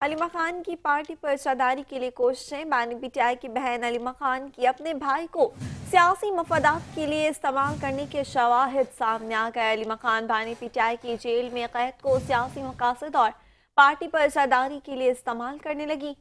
حلیمہ خان کی پارٹی پر صدارتی کے لیے کوششیں۔ بانی پی ٹی آئی کی بہن حلیمہ خان کی اپنے بھائی کو سیاسی مفادات کے لیے استعمال کرنے کے شواہد سامنے آ گئے۔ حلیمہ خان بانی پی ٹی آئی کی جیل میں قید کو سیاسی مقاصد اور پارٹی پر صدارتی کے لیے استعمال کرنے لگی۔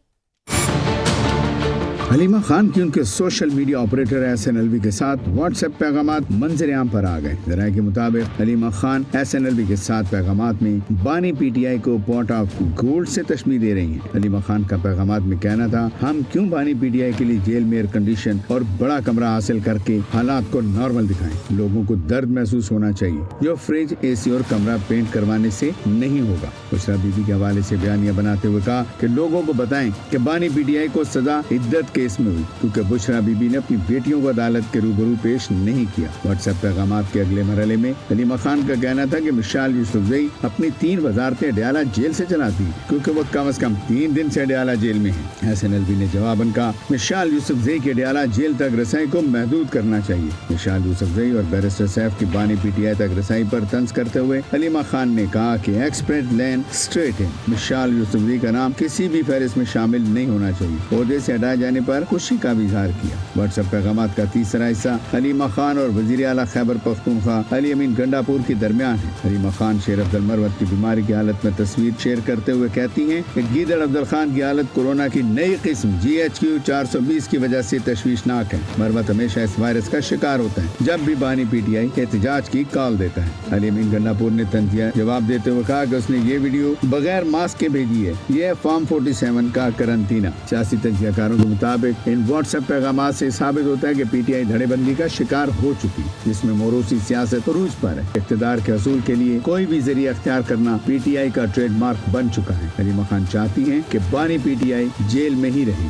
حلیمہ خان کی ان کے social media operator S N L V کے ساتھ واٹس ایپ پیغامات منظر عام پر آ گئے۔ ذرائع کے مطابق Halima Khan S N L V کے ساتھ پیغامات میں بانی پی ٹی آئی کو پوٹ آف گولڈ سے تشبیہ دے رہی ہیں۔ حلیمہ خان کا پیغامات میں کہنا تھا، ہم کیوں بانی پی ٹی آئی کے لیے جیل میں ایئر کنڈیشن اور بڑا کمرہ حاصل کر کے حالات کو نارمل دکھائیں؟ لوگوں کو درد محسوس ہونا چاہیے جو فریج، اے سی اور کمرہ پینٹ کروانے سے نہیں ہوگا۔ بشرا بی بی کے حوالے سے بیانیہ بناتے ہوئے کہا کہ لوگوں کو بتائیں کہ بانی پی ٹی آئی کو سزا عدت کیس میں ہوئی کیونکہ بشرا بی بی نے اپنی بیٹیوں کو عدالت کے روبرو پیش نہیں کیا۔ واٹس ایپ پیغامات کے اگلے مرحلے میں حلیمہ خان کا کہنا تھا کہ مشال یوسفزئی اپنی 3 وزارتیں اڈیالہ جیل سے چلاتی ہیں کیونکہ وہ کم از کم 3 دن سے اڈیالہ جیل میں ہیں۔ ایس این ایل وی نے جواباً کہا مشال یوسفزئی کی اڈیالہ جیل تک رسائی کو محدود کرنا چاہیے۔ مشال یوسفزئی اور بیرسٹر سیف کی بانی پی ٹی آئی تک رسائی پر طنز کرتے ہوئے حلیمہ خان نے کہا کہ ایکسپریٹ لین اسٹریٹ ہے۔ مشال یوسفزئی کا نام کسی بھی فہرست میں شامل نہیں ہونا چاہیے۔ عہدے سے ہٹائے جانے پر خوشی کا بھی اظہار کیا۔ واٹس ایپ پیغامات کا تیسرا حصہ حلیمہ خان اور وزیر اعلیٰ خیبر پختونخوا علی امین گنڈاپور کے درمیان ہے۔ حلیمہ خان شیر عبد المروت کی بیماری کی حالت میں تصویر شیئر کرتے ہوئے کہتی ہیں کہ گیدڑ عبد الخان کی حالت کورونا کی نئی قسم GHQ 420 کی وجہ سے تشویشناک ہے۔ مروت ہمیشہ اس وائرس کا شکار ہوتا ہے جب بھی بانی پی ٹی آئی احتجاج کی کال دیتا ہے۔ علی امین گنڈاپور نے تنزیہ جواب دیتے ہوئے کہا کہ اس نے یہ ویڈیو بغیر ماسک کے بھیجی ہے۔ یہ فارم 47 کا قرنطینہ۔ سیاسی تجزیہ کاروں کے مطابق ان واٹس ایپ پیغامات سے ثابت ہوتا ہے کہ پی ٹی آئی دھڑے بندی کا شکار ہو چکی، جس میں موروثی سیاست عروج پر ہے۔ اقتدار کے حصول کے لیے کوئی بھی ذریعہ اختیار کرنا پی ٹی آئی کا ٹریڈ مارک بن چکا ہے۔ حلیمہ خان چاہتی ہیں کہ بانی پی ٹی آئی جیل میں ہی رہے۔